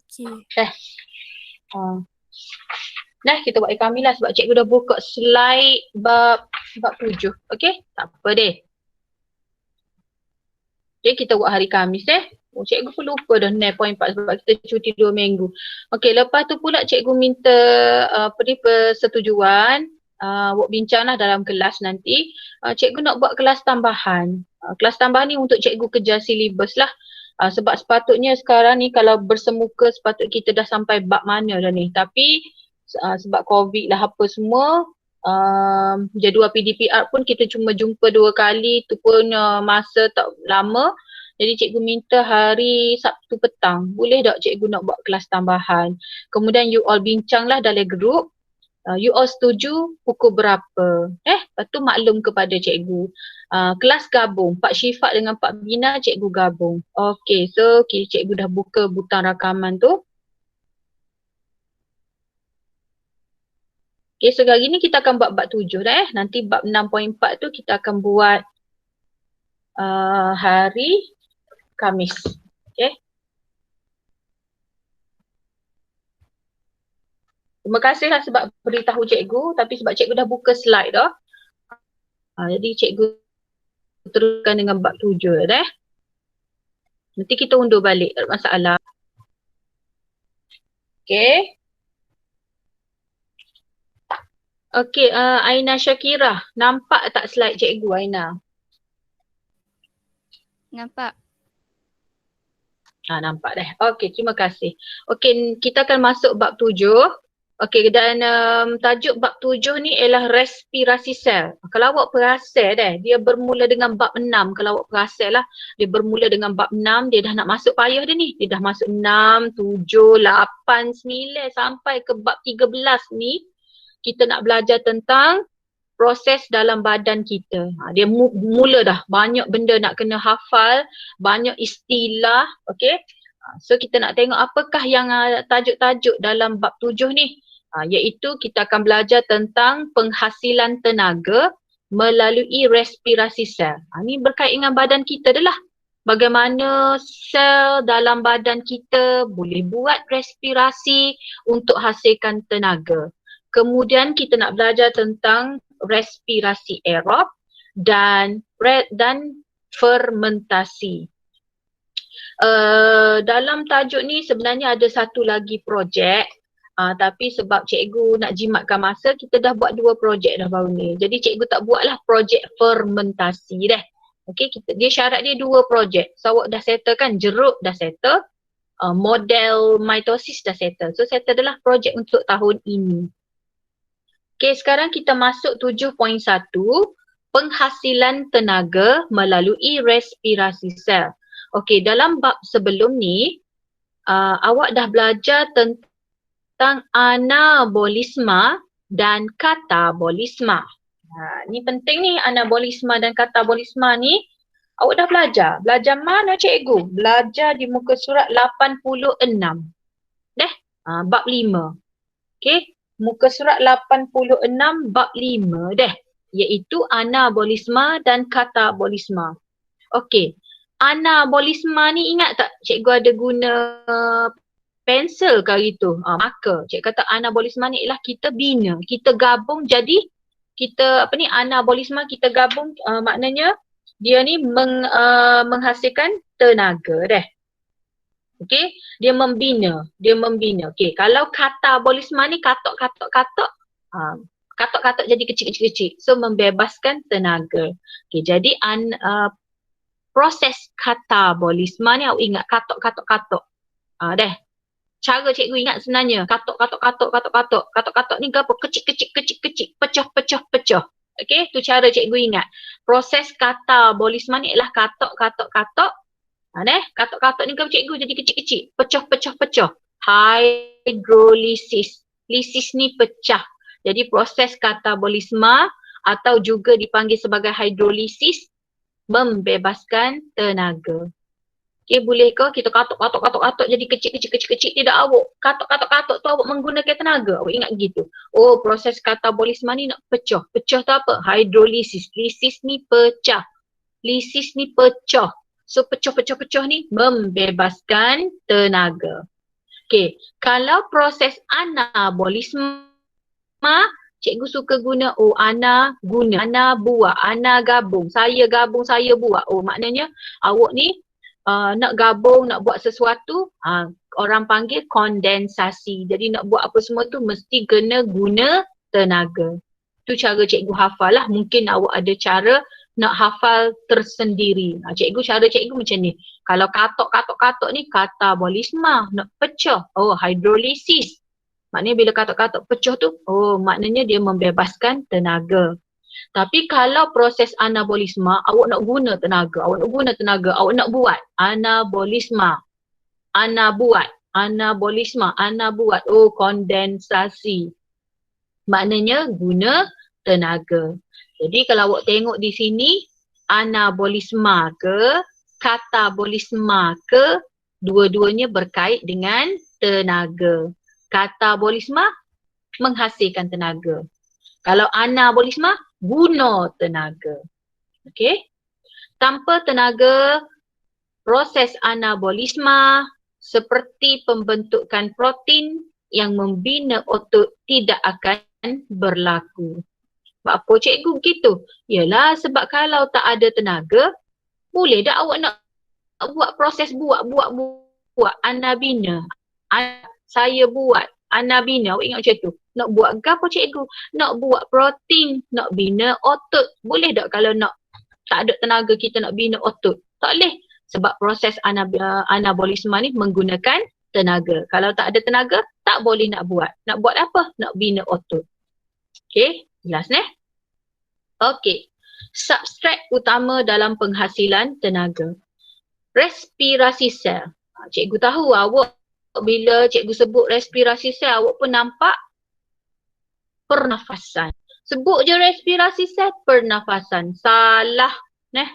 Okey. Nah, kita buat kami lah sebab cikgu dah buka slide bab 7. Okey? Tak apa deh. Okay, kita buat hari Khamis cikgu pun lupa dah point 4 sebab kita cuti 2 minggu. Okey, lepas tu pula cikgu minta persetujuan buat bincang lah dalam kelas nanti. Cikgu nak buat kelas tambahan. Kelas tambahan ni untuk cikgu kejar silibus lah. Sebab sepatutnya sekarang ni kalau bersemuka sepatutnya kita dah sampai bab mana dah ni. Tapi sebab COVID lah apa semua, jadual PDPR pun kita cuma jumpa 2 kali, tu pun masa tak lama. Jadi cikgu minta hari Sabtu petang, boleh tak cikgu nak buat kelas tambahan. Kemudian you all bincang lah dalam grup, you all setuju pukul berapa. Lepas tu maklum kepada cikgu. Kelas gabung, Pak Syifat dengan Pak Bina cikgu gabung. Okay, so cikgu dah buka butang rakaman tu. Okay, so hari ni kita akan buat bab 7 dah Nanti bab 6.4 tu kita akan buat hari Khamis. Okay. Terima kasihlah sebab beritahu cikgu, tapi sebab cikgu dah buka slide dah. Jadi cikgu teruskan dengan bab 7 dah. Nanti kita undur balik, tak ada masalah. Okay. Okay, Aina Syakira, nampak tak slide cikgu Aina? Nampak. Nampak dah. Okay, terima kasih. Okay, kita akan masuk bab 7. Okay, dan tajuk bab 7 ni ialah respirasi sel. Kalau awak perasan dia bermula dengan bab 6. Kalau awak perasan lah, dia bermula dengan bab 6, dia dah nak masuk payah dia ni. Dia dah masuk 6, 7, 8, 9 sampai ke bab 13 ni. Kita nak belajar tentang proses dalam badan kita. Dia mula dah banyak benda nak kena hafal, banyak istilah, okey. So kita nak tengok apakah yang tajuk-tajuk dalam bab 7 ni. Iaitu kita akan belajar tentang penghasilan tenaga melalui respirasi sel. Ni berkait dengan badan kita dah lah. Bagaimana sel dalam badan kita boleh buat respirasi untuk hasilkan tenaga. Kemudian kita nak belajar tentang respirasi aerob dan fermentasi. Dalam tajuk ni sebenarnya ada satu lagi projek, tapi sebab cikgu nak jimatkan masa, kita dah buat 2 projek dah baru ni. Jadi cikgu tak buatlah projek fermentasi dah. Okey, dia syarat dia 2 projek. So awak dah settle kan, jeruk dah settle, model mitosis dah settle. So settle adalah projek untuk tahun ini. Okay, sekarang kita masuk 7.1, penghasilan tenaga melalui respirasi sel. Okay, dalam bab sebelum ni, awak dah belajar tentang anabolisma dan katabolisma. Ni penting ni, anabolisma dan katabolisma ni, awak dah belajar. Belajar mana cikgu? Belajar di muka surat 86. Bab 5. Okay. Muka surat 86 bab 5 iaitu anabolisma dan katabolisma. Okey. Anabolisma ni ingat tak cikgu ada guna pensel ke hari tu? Marker. Cikgu kata anabolisma ni ialah kita bina, kita gabung jadi anabolisma kita gabung maknanya dia ni menghasilkan tenaga Okey, dia membina. Okey, kalau katabolisma ni katok jadi kecil. So membebaskan tenaga. Okey, jadi proses katabolisma ni awak ingat katok. Cara cikgu ingat sebenarnya katok ni apa? Kecil, pecah. Okey, tu cara cikgu ingat. Proses katabolisma ni ialah katok. Katok-katok ni kan cikgu jadi kecil-kecil. Pecah. Hidrolisis. Lisis ni pecah. Jadi proses katabolisma atau juga dipanggil sebagai hidrolisis membebaskan tenaga. Okay, boleh ke kita katok jadi kecil. Tidak awak. Katok tu awak menggunakan tenaga. Awak ingat gitu. Oh, proses katabolisma ni nak pecah. Pecah tu apa? Hidrolisis. Lisis ni pecah. So pecah ni membebaskan tenaga. Okey, kalau proses anabolisme, cikgu suka guna ana guna, ana buat, ana gabung, saya buat. Maknanya awak ni nak gabung, nak buat sesuatu, orang panggil kondensasi. Jadi nak buat apa semua tu mesti kena guna tenaga. Tu cara cikgu hafal lah. Mungkin awak ada cara nak hafal tersendiri. Cara cikgu macam ni. Kalau katok ni katabolisme, nak pecah. Hidrolisis. Maknanya bila katok-katok pecah tu, maknanya dia membebaskan tenaga. Tapi kalau proses anabolisme, awak nak guna tenaga, awak nak buat anabolisme, ana buat, kondensasi. Maknanya guna tenaga. Jadi kalau awak tengok di sini, anabolisme ke, katabolisme ke, dua-duanya berkait dengan tenaga. Katabolisme menghasilkan tenaga. Kalau anabolisme, guna tenaga. Okey? Tanpa tenaga, proses anabolisme seperti pembentukan protein yang membina otot tidak akan berlaku. Sebab apa cikgu begitu? Yalah, sebab kalau tak ada tenaga, boleh tak awak nak buat proses buat anabina. Saya buat anabina, awak ingat macam tu? Nak buat apa cikgu? Nak buat protein, nak bina otot. Boleh tak kalau tak ada tenaga kita nak bina otot? Tak boleh. Sebab proses anabolisme ni menggunakan tenaga. Kalau tak ada tenaga, tak boleh nak buat. Nak buat apa? Nak bina otot. Okey, jelas ne? Okey. Substrat utama dalam penghasilan tenaga. Respirasi sel. Cikgu tahu awak bila cikgu sebut respirasi sel, awak pun nampak pernafasan. Sebut je respirasi sel, pernafasan. Salah.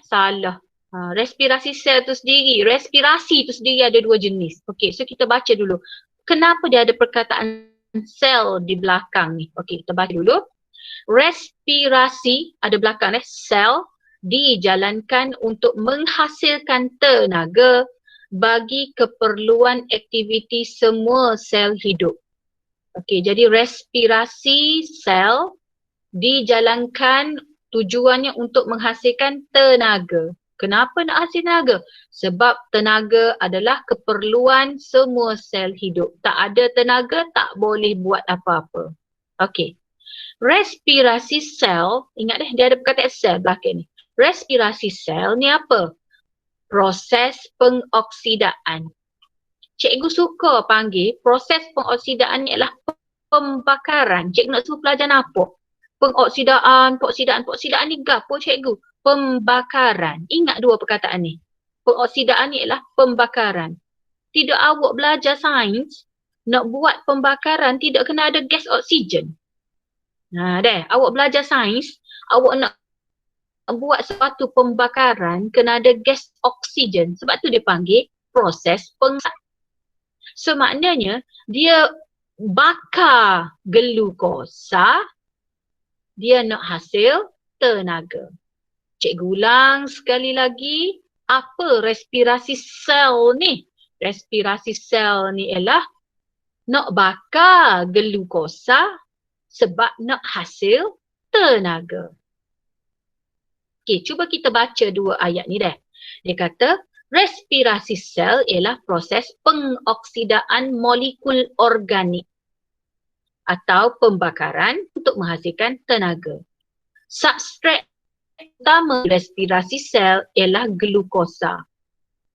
Salah. Respirasi sel tu sendiri, respirasi tu sendiri ada dua jenis. Okey, so kita baca dulu. Kenapa dia ada perkataan sel di belakang ni? Okey, kita baca dulu. Respirasi ada belakang sel dijalankan untuk menghasilkan tenaga bagi keperluan aktiviti semua sel hidup. Okey, jadi respirasi sel dijalankan tujuannya untuk menghasilkan tenaga. Kenapa nak hasil tenaga? Sebab tenaga adalah keperluan semua sel hidup. Tak ada tenaga, tak boleh buat apa-apa. Okey. Respirasi sel, ingat dia ada perkataan sel belakang ni. Respirasi sel ni apa? Proses pengoksidaan. Cikgu suka panggil proses pengoksidaan ni adalah pembakaran. Cikgu nak suruh pelajar apa? Pengoksidaan ni gapo cikgu? Pembakaran. Ingat dua perkataan ni. Pengoksidaan ni adalah pembakaran. Tidak awak belajar sains, nak buat pembakaran tidak kena ada gas oksigen. Awak belajar sains, awak nak buat suatu pembakaran kena ada gas oksigen. Sebab tu dia panggil proses pengoksidaan. So maknanya dia bakar glukosa, dia nak hasil tenaga. Cikgu ulang sekali lagi, apa respirasi sel ni? Respirasi sel ni ialah nak bakar glukosa sebab nak hasil tenaga. Okey, cuba kita baca dua ayat ni deh. Dia kata, respirasi sel ialah proses pengoksidaan molekul organik atau pembakaran untuk menghasilkan tenaga. Substrat utama respirasi sel ialah glukosa.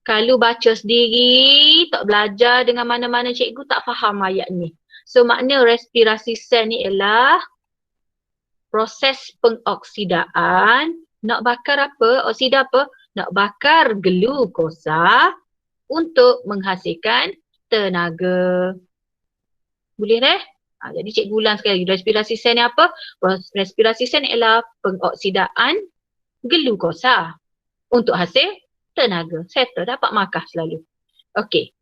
Kalau baca sendiri, tak belajar dengan mana-mana cikgu tak faham ayat ni. So makna respirasi sel ni ialah proses pengoksidaan. Nak bakar apa? Oksida apa? Nak bakar glukosa untuk menghasilkan tenaga. Boleh jadi cikgu ulang sekali lagi. Respirasi sel ni apa? Respirasi sel ni ialah pengoksidaan glukosa untuk hasil tenaga. Settle, dapat markah selalu. Okey.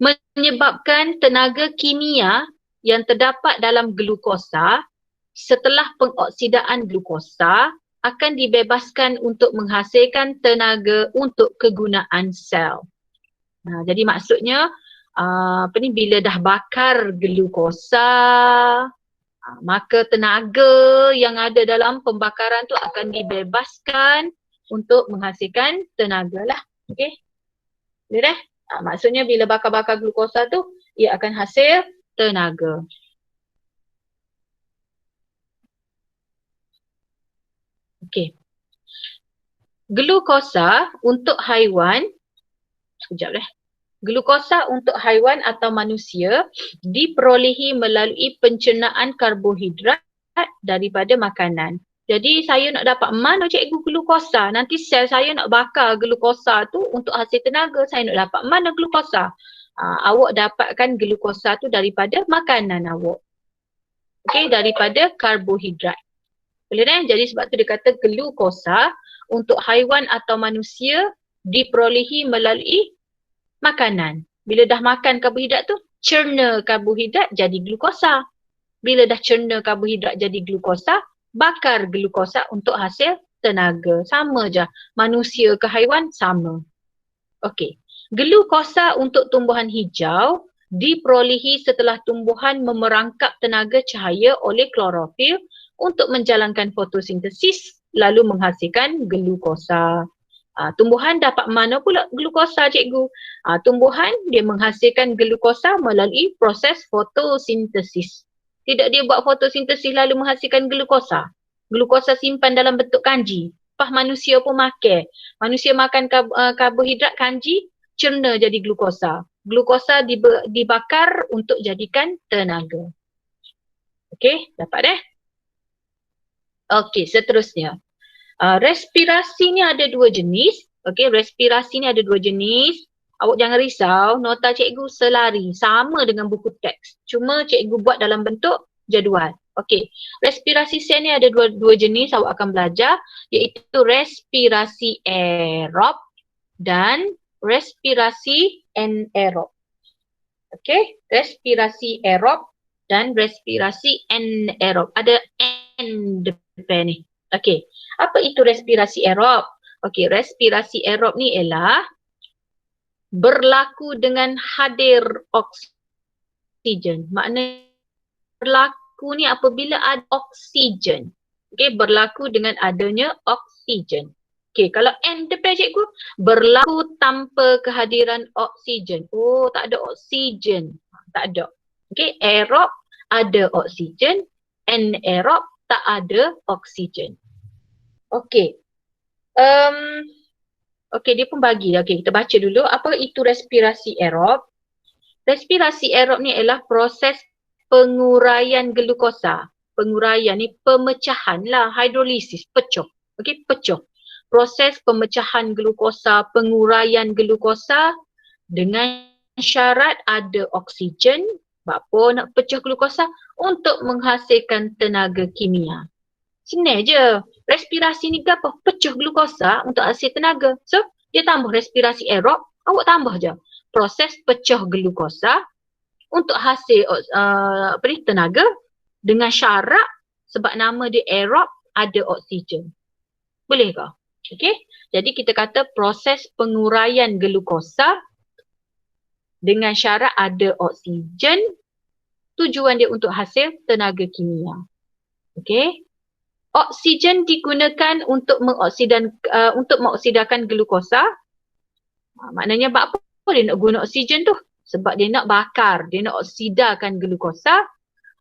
Menyebabkan tenaga kimia yang terdapat dalam glukosa setelah pengoksidaan glukosa akan dibebaskan untuk menghasilkan tenaga untuk kegunaan sel. Jadi maksudnya bila dah bakar glukosa, maka tenaga yang ada dalam pembakaran tu akan dibebaskan untuk menghasilkan tenaga lah. Okey. Boleh dah? Maksudnya bila bakar-bakar glukosa tu, ia akan hasil tenaga. Okey. Glukosa untuk haiwan, sekejap deh. Glukosa untuk haiwan atau manusia diperolehi melalui pencernaan karbohidrat daripada makanan. Jadi saya nak dapat mana cikgu glukosa? Nanti sel saya nak bakar glukosa tu untuk hasil tenaga. Saya nak dapat mana glukosa? Awak dapatkan glukosa tu daripada makanan awak. Okey, daripada karbohidrat. Boleh dah? Jadi sebab tu dia kata glukosa untuk haiwan atau manusia diperolehi melalui makanan. Bila dah makan karbohidrat tu, cerna karbohidrat jadi glukosa. Bila dah cerna karbohidrat jadi glukosa, bakar glukosa untuk hasil tenaga. Sama je. Manusia ke haiwan sama. Okey. Glukosa untuk tumbuhan hijau diperolehi setelah tumbuhan memerangkap tenaga cahaya oleh klorofil untuk menjalankan fotosintesis lalu menghasilkan glukosa. Tumbuhan dapat mana pula glukosa cikgu? Tumbuhan dia menghasilkan glukosa melalui proses fotosintesis. Tidak dia buat fotosintesis lalu menghasilkan glukosa. Glukosa simpan dalam bentuk kanji. Lepas manusia pun makan. Manusia makan karbohidrat kanji, cerna jadi glukosa. Glukosa dibakar untuk jadikan tenaga. Okey, dapat dah? Okey, seterusnya. Respirasi ni ada dua jenis. Okey, respirasi ni ada dua jenis. Awak jangan risau, nota cikgu selari. Sama dengan buku teks. Cuma cikgu buat dalam bentuk jadual. Okey, respirasi sel ni ada dua jenis awak akan belajar. Iaitu respirasi aerob dan respirasi anaerob. Okey, respirasi aerob dan respirasi anaerob. Ada N depan ni. Okey, apa itu respirasi aerob? Okey, respirasi aerob ni ialah berlaku dengan hadir oksigen. Maknanya berlaku ni apabila ada oksigen. Okey, berlaku dengan adanya oksigen. Okey, kalau N depan cikgu, berlaku tanpa kehadiran oksigen. Oh, tak ada oksigen. Tak ada. Okey, aerob ada oksigen, anaerob tak ada oksigen. Okey. Okey, dia pun bagi. Okey, kita baca dulu. Apa itu respirasi aerob? Respirasi aerob ni ialah proses penguraian glukosa. Penguraian ni pemecahan lah, hidrolisis, pecuh. Okey, pecuh. Proses pemecahan glukosa, penguraian glukosa dengan syarat ada oksigen. Apa nak pecah glukosa? Untuk menghasilkan tenaga kimia. Senang je. Respirasi ni apa? Pecah glukosa untuk hasil tenaga. So, dia tambah respirasi aerob, awak tambah je. Proses pecah glukosa untuk hasil tenaga dengan syarat sebab nama dia aerob ada oksigen. Boleh ke? Okey. Jadi kita kata proses penguraian glukosa dengan syarat ada oksigen, tujuan dia untuk hasil tenaga kimia. Okey. Oksigen digunakan untuk mengoksidakan glukosa. Maknanya apa dia nak guna oksigen tu? Sebab dia nak bakar, dia nak oksidakan glukosa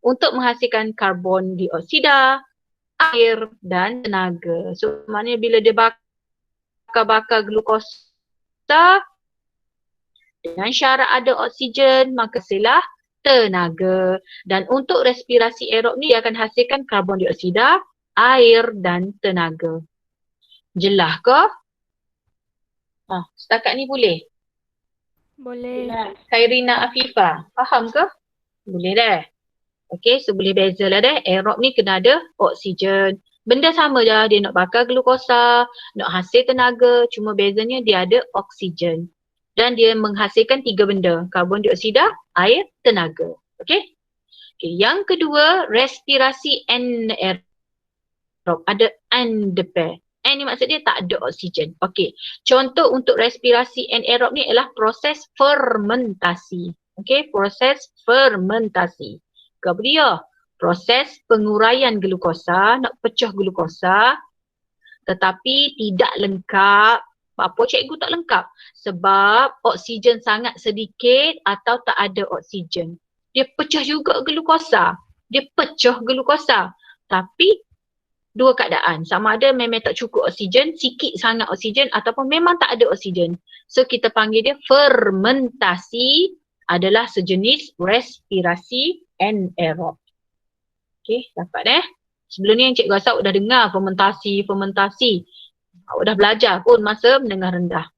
untuk menghasilkan karbon dioksida, air dan tenaga. So maknanya bila dia bakar glukosa dengan syarat ada oksigen, maka hasillah tenaga. Dan untuk respirasi aerob ni dia akan hasilkan karbon dioksida, air dan tenaga. Jelas ke? Setakat ni boleh? Boleh. Khairina Afifah, faham ke? Boleh dah. Okey, so boleh beza lah dah. Aerob ni kena ada oksigen. Benda sama je, dia nak bakar glukosa, nak hasil tenaga, cuma bezanya dia ada oksigen. Dan dia menghasilkan 3 benda, karbon dioksida, air, tenaga. Okey? Okay. Yang kedua, respirasi anaerob. Ada N depan. N ni maksud dia tak ada oksigen. Okey. Contoh untuk respirasi anaerob ni ialah proses fermentasi. Okey, proses fermentasi. Apa dia? Proses penguraian glukosa, nak pecah glukosa tetapi tidak lengkap. Apa cikgu tak lengkap? Sebab oksigen sangat sedikit atau tak ada oksigen. Dia pecah juga glukosa. Dia pecah glukosa. Tapi dua keadaan. Sama ada memang tak cukup oksigen, sikit sangat oksigen ataupun memang tak ada oksigen. So kita panggil dia fermentasi, adalah sejenis respirasi anaerob. Okey, dapat Sebelum ni yang cikgu rasa awak dah dengar fermentasi. Awak dah belajar pun masa menengah rendah.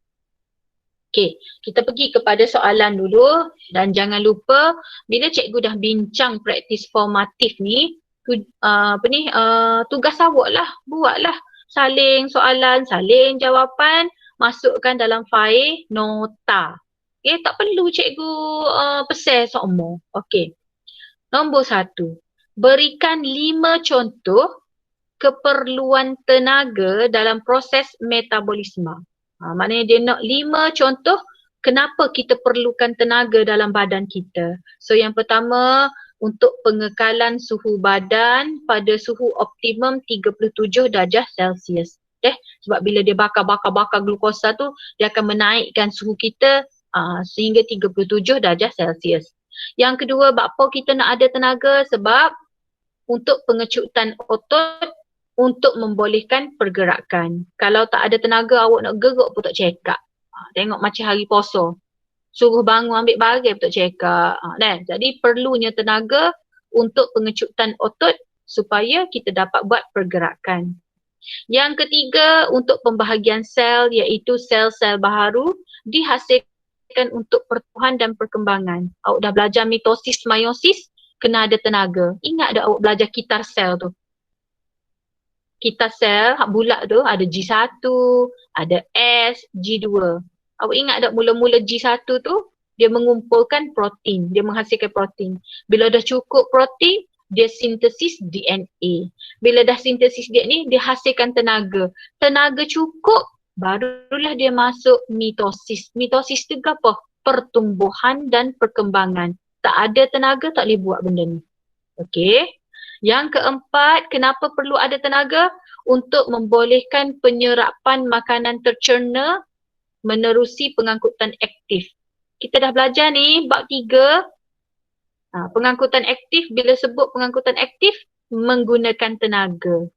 Okey, kita pergi kepada soalan dulu dan jangan lupa bila cikgu dah bincang praktis formatif ni, tugas awak lah, buatlah saling soalan, saling jawapan, masukkan dalam fail nota. Okey, tak perlu cikgu pesan semua. Okey. Nombor 1. Berikan 5 contoh keperluan tenaga dalam proses metabolisme. Maknanya dia nak 5 contoh kenapa kita perlukan tenaga dalam badan kita. So yang pertama, untuk pengekalan suhu badan pada suhu optimum 37 darjah Celsius. Sebab bila dia bakar glukosa tu, dia akan menaikkan suhu kita sehingga 37 darjah Celsius. Yang kedua, apa kita nak ada tenaga? Sebab untuk pengecutan otot untuk membolehkan pergerakan. Kalau tak ada tenaga, awak nak gerak pun tak cekak. Tengok macam hari puasa. Suruh bangun ambil barang pun tak cekak. Jadi perlunya tenaga untuk pengecutan otot supaya kita dapat buat pergerakan. Yang ketiga, untuk pembahagian sel iaitu sel-sel baharu dihasilkan untuk pertumbuhan dan perkembangan. Awak dah belajar mitosis, meiosis, kena ada tenaga. Ingat tak awak belajar kitar sel tu? Kitar sel bulat tu ada G1, ada S, G2. Awak ingat tak mula-mula G1 tu dia mengumpulkan protein, dia menghasilkan protein. Bila dah cukup protein, dia sintesis DNA. Bila dah sintesis DNA, dia hasilkan tenaga. Tenaga cukup, barulah dia masuk mitosis. Mitosis tu apa? Pertumbuhan dan perkembangan. Tak ada tenaga, tak boleh buat benda ni. Okey. Yang keempat, kenapa perlu ada tenaga? Untuk membolehkan penyerapan makanan tercerna menerusi pengangkutan aktif. Kita dah belajar ni bab 3. Pengangkutan aktif, bila sebut pengangkutan aktif, menggunakan tenaga.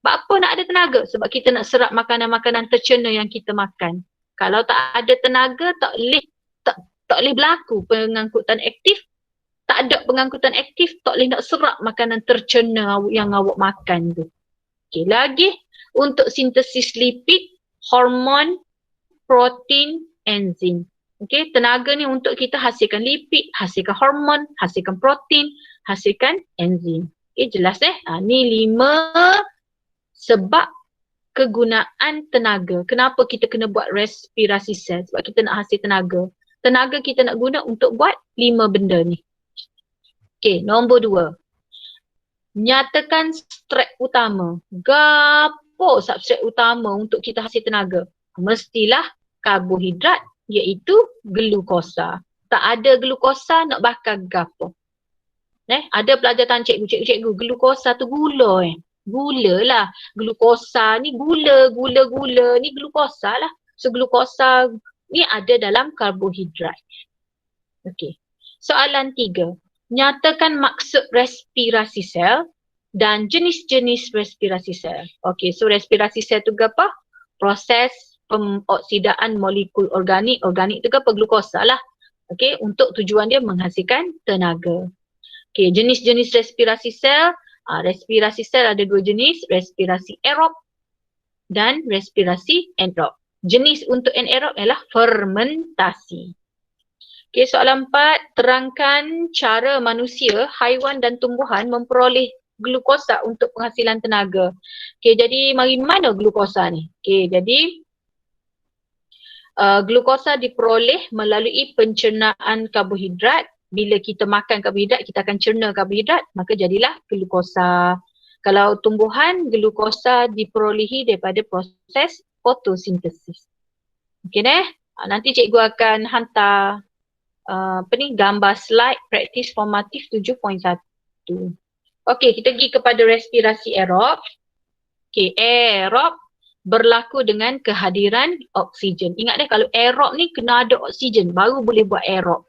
Sebab apa nak ada tenaga? Sebab kita nak serap makanan-makanan tercerna yang kita makan. Kalau tak ada tenaga, tak boleh berlaku pengangkutan aktif. Tak ada pengangkutan aktif, tak boleh nak serap makanan tercerna yang awak makan tu. Okey, lagi untuk sintesis lipid, hormon, protein, enzim. Okey, tenaga ni untuk kita hasilkan lipid, hasilkan hormon, hasilkan protein, hasilkan enzim. Okey, jelas ni 5 sebab kegunaan tenaga. Kenapa kita kena buat respirasi sel? Sebab kita nak hasil tenaga. Tenaga kita nak guna untuk buat 5 benda ni. Okey, nombor 2. Nyatakan substrat utama. Gapo substrat utama untuk kita hasil tenaga? Mestilah karbohidrat iaitu glukosa. Tak ada glukosa nak bakar gapo? Ada pelajaran cikgu, glukosa tu gula Gula lah. Glukosa ni gula ni glukosa lah. So glukosa ni ada dalam karbohidrat. Okey. Soalan 3. Nyatakan maksud respirasi sel dan jenis-jenis respirasi sel. Okey, so respirasi sel tu apa? Proses pengoksidaan molekul organik. Organik tu apa? Glukosa lah. Okey, untuk tujuan dia menghasilkan tenaga. Okey, jenis-jenis respirasi sel. Respirasi sel ada 2 jenis, respirasi aerob dan respirasi anaerob. Jenis untuk anaerob ialah fermentasi. Okey, soalan 4, terangkan cara manusia, haiwan dan tumbuhan memperoleh glukosa untuk penghasilan tenaga. Okey, jadi mari mana glukosa ni? Okey, jadi glukosa diperoleh melalui pencernaan karbohidrat. Bila kita makan karbohidrat, kita akan cerna karbohidrat, maka jadilah glukosa. Kalau tumbuhan, glukosa diperolehi daripada proses fotosintesis. Okey nanti cikgu akan hantar gambar slide praktis formatif 7.1. Okey, kita pergi kepada respirasi aerob. Okey, aerob berlaku dengan kehadiran oksigen. Ingat deh, kalau aerob ni kena ada oksigen baru boleh buat aerob.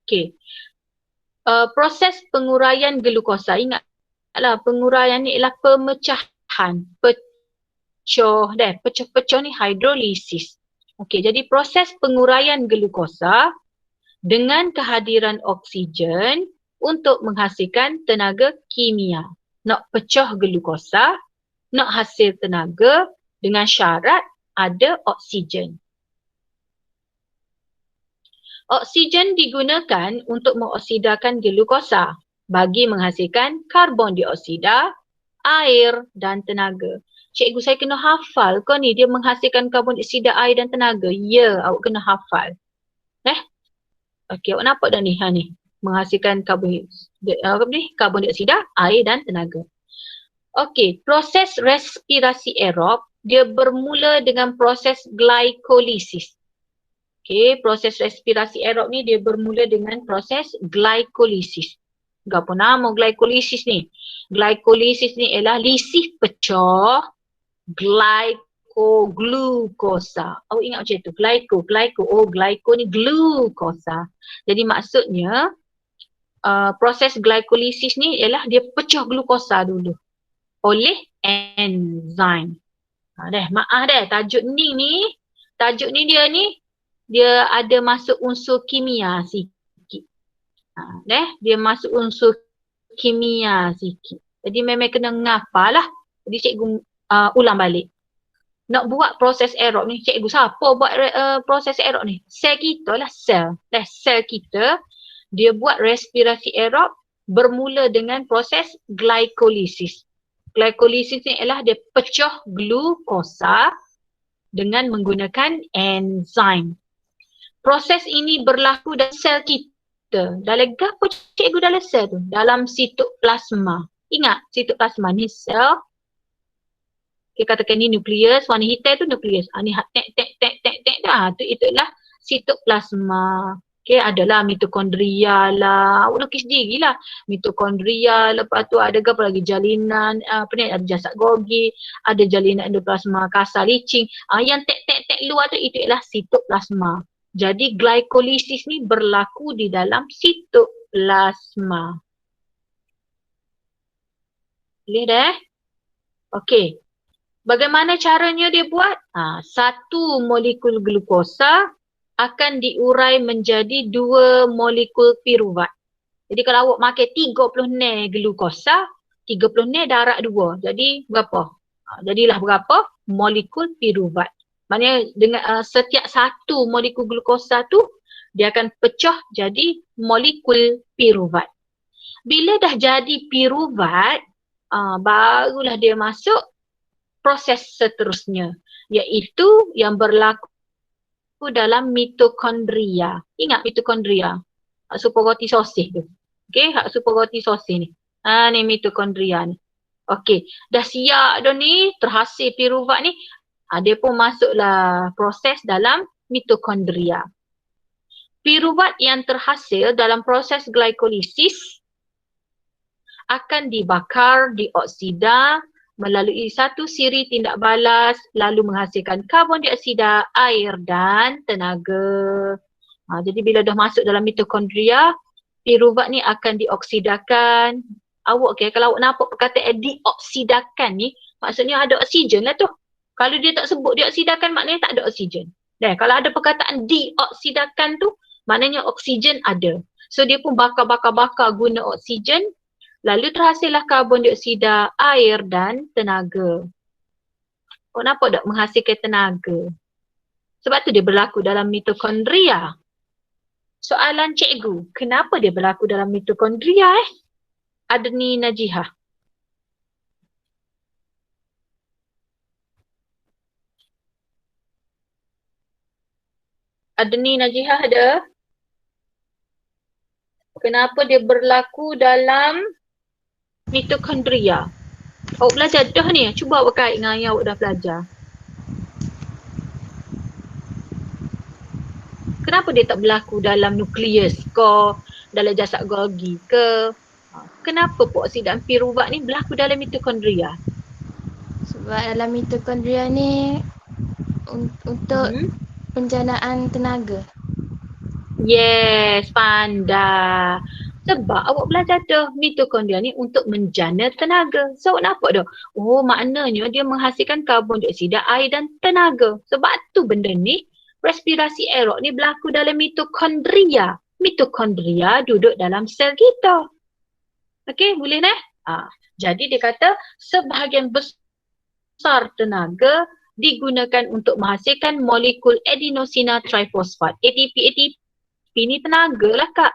Okey. Proses penguraian glukosa, ingatlah penguraian ni ialah pemecahan. Pecah ni hidrolisis. Okey, jadi proses penguraian glukosa dengan kehadiran oksigen untuk menghasilkan tenaga kimia. Nak pecah glukosa, nak hasil tenaga dengan syarat ada oksigen. Oksigen digunakan untuk mengoksidakan glukosa bagi menghasilkan karbon dioksida, air dan tenaga. Cikgu, saya kena hafal kau ni dia menghasilkan karbon dioksida, air dan tenaga. Ya, awak kena hafal. Okey, awak nampak dah ni? Ni. Menghasilkan karbon dioksida, air dan tenaga. Okey, proses respirasi aerob dia bermula dengan proses glikolisis. Okey, proses respirasi aerob ni dia bermula dengan proses glikolisis. Apa nama glikolisis ni? Glikolisis ni ialah lisih pecah glukosa. Awak ingat macam tu? Glyco ni glukosa. Jadi maksudnya proses glikolisis ni ialah dia pecah glukosa dulu oleh enzim. Maaf tajuk ni dia ada masuk unsur kimia sikit. Dia masuk unsur kimia sikit. Jadi memang kena ngapal lah. Jadi cikgu ulang balik. Nak buat proses aerob ni, cikgu siapa buat proses aerob ni? Sel kita lah, sel. Sel kita, dia buat respirasi aerob bermula dengan proses glikolisis. Glikolisis ni ialah dia pecah glukosa dengan menggunakan enzim. Proses ini berlaku dalam sel kita. Dalam apa cikgu dalam sel tu? Dalam sitoplasma. Ingat sitoplasma ni sel. Kita katakan ni nukleus, warna hitam tu nukleus. Ni tek dah. Itulah sitoplasma. Okay, adalah mitokondria lah. Awak lukis diri lah. Mitokondria, lepas tu ada apa lagi? Jalinan, ada jasad Golgi, ada jalinan endoplasma kasar licin. Yang tek luar tu itu ialah sitoplasma. Jadi glikolisis ni berlaku di dalam sitoplasma. Boleh dah? Okey. Bagaimana caranya dia buat? Satu molekul glukosa akan diurai menjadi 2 molekul piruvat. Jadi kalau awak makan 30 nil glukosa, 30 nil darab 2. Jadi berapa? Jadilah berapa? Molekul piruvat. Maknanya dengan setiap satu molekul glukosa tu dia akan pecah jadi molekul piruvat. Bila dah jadi piruvat, barulah dia masuk proses seterusnya, iaitu yang berlaku dalam mitokondria. Ingat mitokondria? Hak super roti sosis tu. Okey, hak super roti sosis ni. Ni mitokondria ni. Okey, dah siap dah ni, terhasil piruvat ni. Dia pun masuklah proses dalam mitokondria. Piruvat yang terhasil dalam proses glikolisis akan dibakar, dioksida melalui satu siri tindak balas lalu menghasilkan karbon dioksida, air dan tenaga. Jadi bila dah masuk dalam mitokondria, piruvat ni akan dioksidakan. Awak kalau awak nampak perkataan dioksidakan ni, maksudnya ada oksigen lah tu. Kalau dia tak sebut dioksidakan, maknanya tak ada oksigen. Dan kalau ada perkataan dioksidakan tu, maknanya oksigen ada. So dia pun bakar guna oksigen. Lalu terhasillah karbon dioksida, air dan tenaga. Awak nampak tak menghasilkan tenaga? Sebab tu dia berlaku dalam mitokondria. Soalan cikgu, kenapa dia berlaku dalam mitokondria Adni Najihah. Adni Najihah ada? Kenapa dia berlaku dalam mitokondria? Awak belajar dah ni, cuba awak kait dengan yang awak dah belajar. Kenapa dia tak berlaku dalam nukleus ke, dalam jasad Golgi ke? Kenapa peroksidan piruvat ni berlaku dalam mitokondria? Sebab dalam mitokondria ni untuk penjanaan tenaga. Yes, pandai. Sebab awak belajar dah mitokondria ni untuk menjana tenaga. So awak nampak dah? Oh, maknanya dia menghasilkan karbon dioksida, air dan tenaga. Sebab tu benda ni, respirasi aerob ni berlaku dalam mitokondria. Mitokondria duduk dalam sel kita. Okey, boleh nah? Jadi dia kata sebahagian besar tenaga digunakan untuk menghasilkan molekul adenosina trifosfat. ATP ni tenaga lah kak.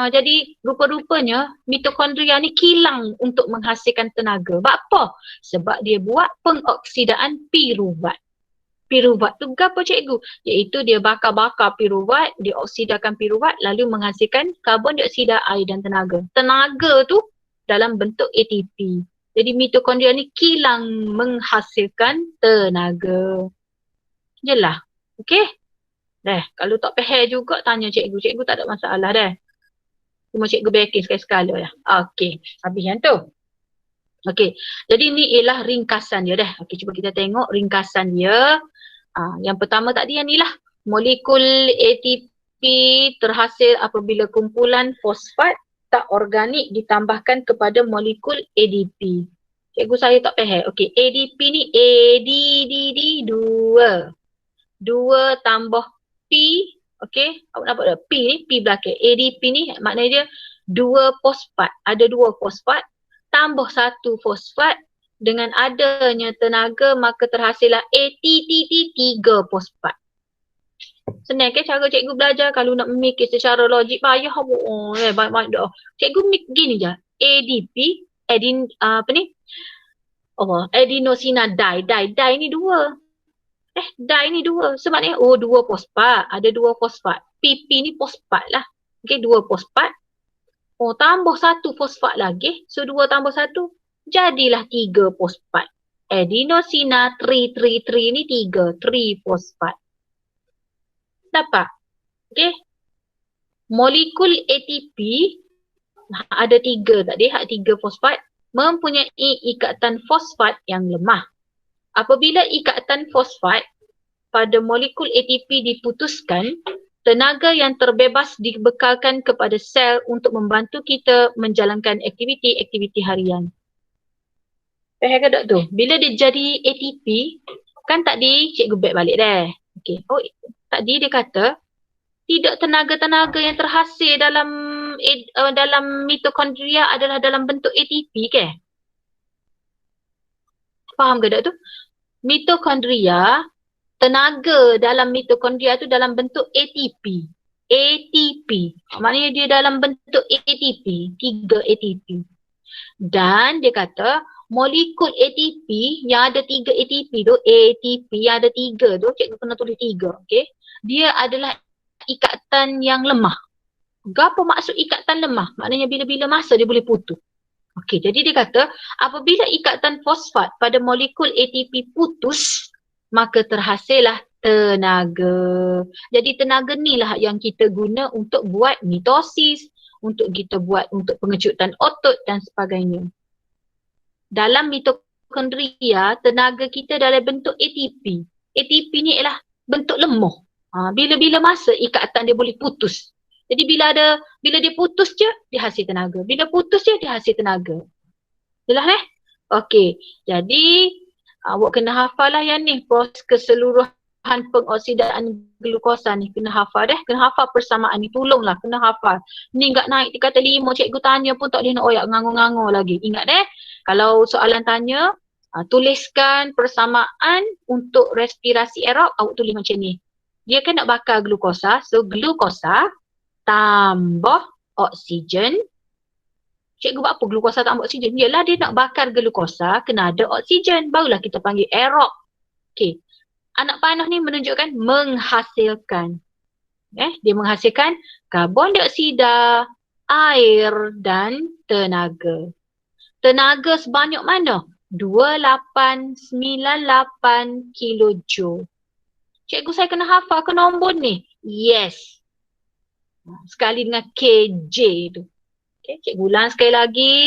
Jadi rupa-rupanya mitokondria ni kilang untuk menghasilkan tenaga. Sebab apa? Sebab dia buat pengoksidaan piruvat. Piruvat tu apa cikgu? Iaitu dia bakar-bakar piruvat, dia oksidakan piruvat lalu menghasilkan karbon dioksida, air dan tenaga. Tenaga tu dalam bentuk ATP. Jadi mitokondria ni kilang menghasilkan tenaga. Jelas? Okey? Kalau tak faham juga tanya cikgu. Cikgu tak ada masalah dah. Cuma cikgu backing sekali-sekala lah. Okey, habis yang tu. Okey, jadi ni ialah ringkasan dia dah. Okey, cuba kita tengok ringkasan dia. Yang pertama tadi yang ni lah. Molekul ATP terhasil apabila kumpulan fosfat tak organik ditambahkan kepada molekul ADP. Cikgu saya tak faham. Okey, ADP ni ADDD 2. 2 tambah P, okey, awak nampak tak? P ni, P belakang. ADP ni maknanya dia 2 fosfat. Ada 2 fosfat tambah 1 fosfat dengan adanya tenaga maka terhasillah ATTT 3 fosfat. Senang ke cara cikgu belajar kalau nak memikir secara logik payah banyak-banyak dah. Cikgu gini je. ADP, adenosina di ni 2. Di ni 2. Sebabnya, 2 fosfat. Ada 2 fosfat. PP ni fosfat lah. Okay, 2 fosfat. Tambah 1 fosfat lagi. So, 2 tambah 1. Jadilah 3 fosfat. Adenosina 333 ni 3 fosfat. Dapat? Okay. Molekul ATP ada 3 tadi. 3 fosfat. Mempunyai ikatan fosfat yang lemah. Apabila ikatan fosfat pada molekul ATP diputuskan, tenaga yang terbebas dibekalkan kepada sel untuk membantu kita menjalankan aktiviti-aktiviti harian. Faham ke tak tu? Bila dia jadi ATP, kan tadi cikgu back balik dah. Okay. Tadi dia kata, tidak tenaga-tenaga yang terhasil dalam mitokondria adalah dalam bentuk ATP ke? Faham ke tak tu? Mitokondria, tenaga dalam mitokondria tu dalam bentuk ATP. ATP. Maknanya dia dalam bentuk ATP. 3 ATP. Dan dia kata molekul ATP yang ada 3 ATP tu, ATP yang ada 3 tu, cikgu kena tulis 3. Okay? Dia adalah ikatan yang lemah. Apa maksud ikatan lemah? Maknanya bila-bila masa dia boleh putus. Okey, jadi dia kata apabila ikatan fosfat pada molekul ATP putus, maka terhasillah tenaga. Jadi tenaga ni lah yang kita guna untuk buat mitosis, untuk kita buat untuk pengecutan otot dan sebagainya. Dalam mitokondria, tenaga kita dalam bentuk ATP. ATP ni ialah bentuk lemah. Bila-bila masa ikatan dia boleh putus. Jadi bila dia putus je, dia hasil tenaga. Bila putus je, dia hasil tenaga. Jelas Okey. Jadi, awak kena hafal lah yang ni. Proses keseluruhan pengoksidaan glukosa ni. Kena hafal Kena hafal persamaan ni. Tolonglah, kena hafal. Ni enggak naik di kata 5. Cikgu tanya pun tak boleh nak oyak ngangur-ngangur lagi. Ingat kalau soalan tanya, tuliskan persamaan untuk respirasi aerob. Awak tulis macam ni. Dia kan nak bakar glukosa. So, glukosa tambah oksigen. Cikgu buat apa glukosa tambah oksigen? Yalah dia nak bakar glukosa, kena ada oksigen. Barulah kita panggil aerob. Okey. Anak panah ni menunjukkan menghasilkan. Dia menghasilkan karbon dioksida, air dan tenaga. Tenaga sebanyak mana? 2898 kilojoule. Cikgu saya kena hafal ke nombor ni? Yes. Sekali dengan KJ tu. Okay, cikgu ulang sekali lagi.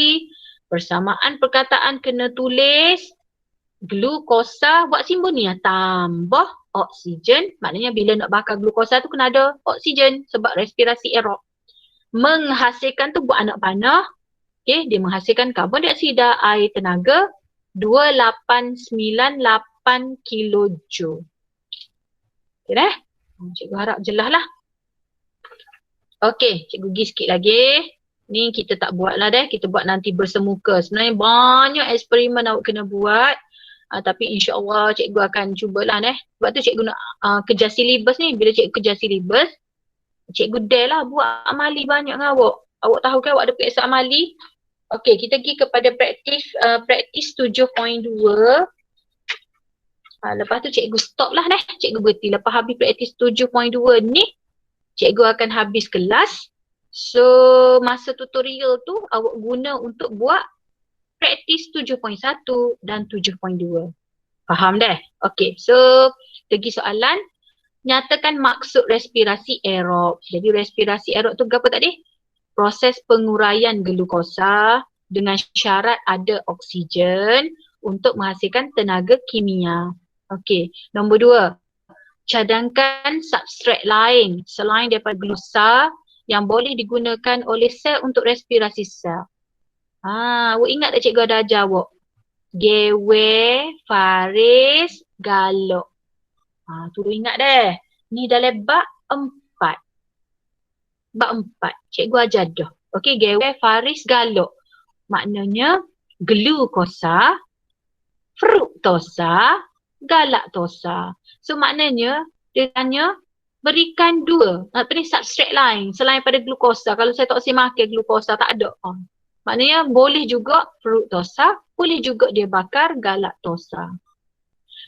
Persamaan perkataan kena tulis glukosa buat simbol ni tambah oksigen. Maknanya bila nak bakar glukosa tu kena ada oksigen sebab respirasi aerob. Menghasilkan tu buat anak panah. Okay, dia menghasilkan karbon dioksida air tenaga 2898 kilojoule. Okay dah? Cikgu harap jelas lah. Okay, cikgu pergi sikit lagi. Ni kita tak buat lah deh, kita buat nanti bersemuka. Sebenarnya banyak eksperimen awak kena buat. Tapi insyaAllah cikgu akan cubalah deh. Sebab tu cikgu nak kejar silibus ni. Bila cikgu kejar silibus, cikgu dare lah buat amali banyak dengan awak. Awak tahu kan awak ada periksa amali? Okay, kita pergi kepada praktis 7.2. Lepas tu cikgu stop lah deh. Cikgu berhenti. Lepas habis praktis 7.2 ni, cikgu akan habis kelas. So, masa tutorial tu awak guna untuk buat praktis 7.1 dan 7.2. Faham dah? Okay, so pergi soalan. Nyatakan maksud respirasi aerob. Jadi respirasi aerob tu apa tadi? Proses penguraian glukosa dengan syarat ada oksigen untuk menghasilkan tenaga kimia. Okay, nombor 2. Cadangkan substrat lain selain daripada glukosa yang boleh digunakan oleh sel untuk respirasi sel. Awak ingat tak cikgu ada ajar awak? Gewe, Faris, Galok. Tu ingat deh. Ni dalam bab 4. Bab 4. Cikgu ajar dah. Okey, Gewe, Faris, Galok. Maknanya glukosa, fruktosa, galaktosa. So maknanya dia tanya berikan 2 substrat lain selain pada glukosa. Kalau saya tak usah makan glukosa, tak ada. Maknanya boleh juga fruktosa, boleh juga dia bakar galaktosa.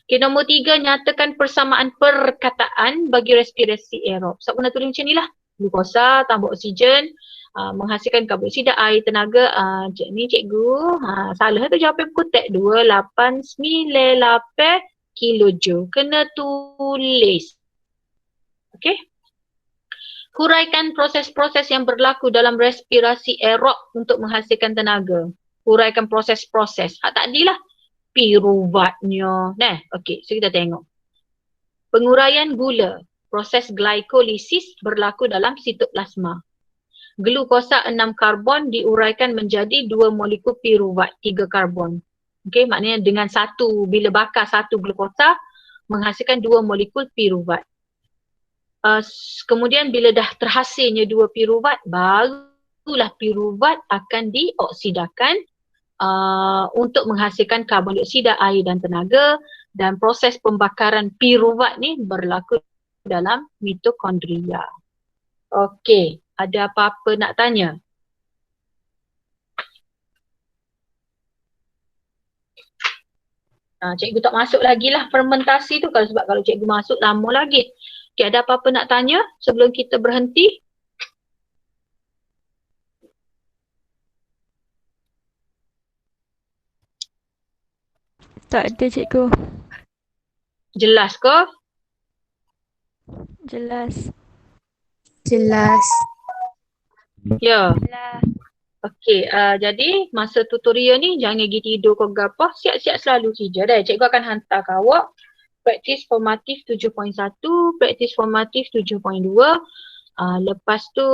Okay, nombor 3, nyatakan persamaan perkataan bagi respirasi aerob. Sebab nak tulis macam ni lah. Glukosa tambah oksigen, menghasilkan karbon dioksida air tenaga. Ni cikgu, salah tu jawapan kutek 2898 kilojoule. Kena tulis. Okay. Huraikan proses-proses yang berlaku dalam respirasi aerob untuk menghasilkan tenaga. Huraikan proses-proses. Tadilah piruvatnya. Okey, so kita tengok. Penguraian gula. Proses glikolisis berlaku dalam sitoplasma. Glukosa 6 karbon diuraikan menjadi 2 molekul piruvat 3 karbon. Okey, maknanya dengan bila bakar satu glukosa menghasilkan 2 molekul piruvat. Kemudian bila dah terhasilnya 2 piruvat, barulah piruvat akan dioksidakan untuk menghasilkan karbon dioksida, air dan tenaga, dan proses pembakaran piruvat ni berlaku dalam mitokondria. Okey, ada apa-apa nak tanya? Cikgu tak masuk lagi lah fermentasi tu sebab kalau cikgu masuk lama lagi. Okay, ada apa-apa nak tanya sebelum kita berhenti? Tak ada cikgu. Jelas ke? Jelas. Jelas. Ya. Jelas. Okey, jadi masa tutorial ni jangan pergi tidur ke apa, siap-siap selalu kerja dah. Cikgu akan hantar ke awak praktis formatif 7.1, praktis formatif 7.2. Lepas tu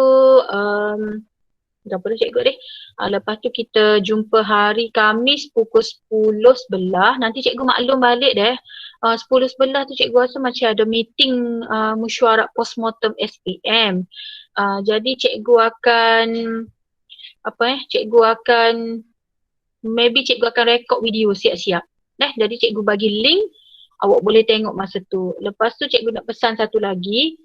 berapa dah cikgu deh. Lepas tu kita jumpa hari Khamis pukul 10.11. Nanti cikgu maklum balik deh. 10.11 tu cikgu rasa macam ada meeting mesyuarat postmortem SPM. Jadi cikgu akan cikgu akan rekod video siap-siap. Jadi cikgu bagi link, awak boleh tengok masa tu. Lepas tu cikgu nak pesan satu lagi,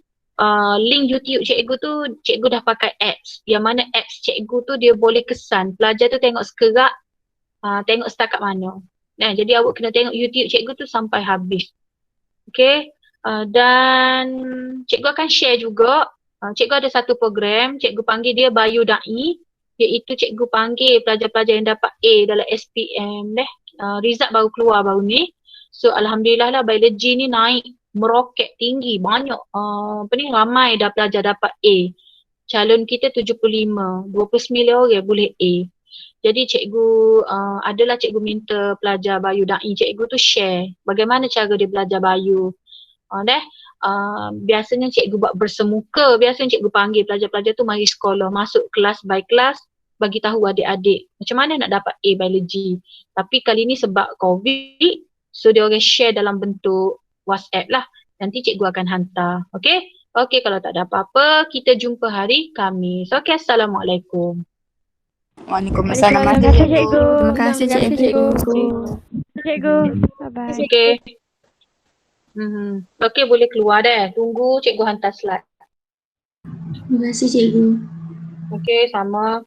link YouTube cikgu tu, cikgu dah pakai apps. Yang mana apps cikgu tu dia boleh kesan. Pelajar tu tengok sekerak, tengok setakat mana. Jadi awak kena tengok YouTube cikgu tu sampai habis. Okay. Dan cikgu akan share juga. Cikgu ada satu program, cikgu panggil dia Bayu Da'i. Iaitu cikgu panggil pelajar-pelajar yang dapat A dalam SPM result baru keluar baru ni. So alhamdulillah lah biologi ni naik meroket tinggi. Banyak ramai dah pelajar dapat A. Calon kita 75, 29 orang boleh A. Jadi cikgu adalah cikgu minta pelajar Bayu Da'i, cikgu tu share bagaimana cara dia belajar Bayu. Biasanya cikgu buat bersemuka, biasanya cikgu panggil pelajar-pelajar tu mari sekolah, masuk kelas by kelas, bagi tahu adik-adik macam mana nak dapat A biologi. Tapi kali ni sebab COVID, so dia orang share dalam bentuk WhatsApp lah. Nanti cikgu akan hantar. Okay? Okay, kalau tak ada apa-apa, kita jumpa hari Khamis. Okay, Assalamualaikum. Waalaikumsalam. Terima kasih, cikgu. Terima kasih, cikgu. Cikgu. Bye-bye. Okay. Okay, boleh keluar dah. Tunggu cikgu hantar slide. Terima kasih, cikgu. Okay, sama.